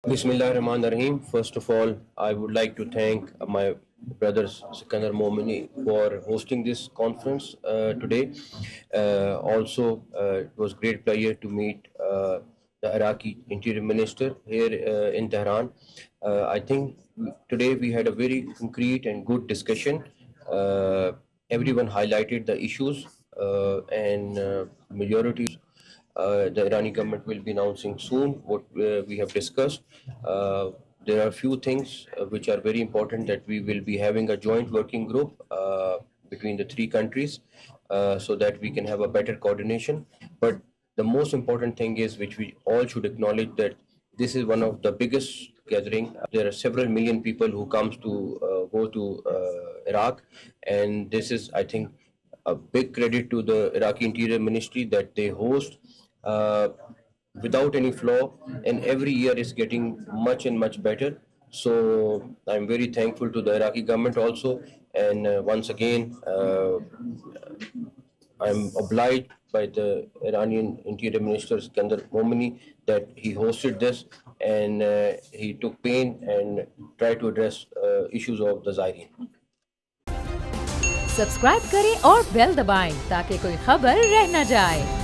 Bismillahirrahmanirrahim. First of all, I would like to thank my brothers Sikandar Momini for hosting this conference today. Also, it was great pleasure to meet the Iraqi Interior Minister here in Tehran. I think today we had a very concrete and good discussion. Everyone highlighted the issues and majority. The Iranian government will be announcing soon what we have discussed. There are a few things which are very important, that we will be having a joint working group between the three countries so that we can have a better coordination. But the most important thing is, which we all should acknowledge, that this is one of the biggest gathering. There are several million people who comes to go to Iraq, and this is, I think, a big credit to the Iraqi Interior Ministry that they host without any flaw, and every year is getting much and much better. So I'm very thankful to the Iraqi government also, and once again I'm obliged by the Iranian Interior Minister Sikandar Momini that he hosted this, and he took pain and tried to address issues of the Zaireen. Subscribe करें और bell दबाएं ताकि कोई खबर रह न जाए।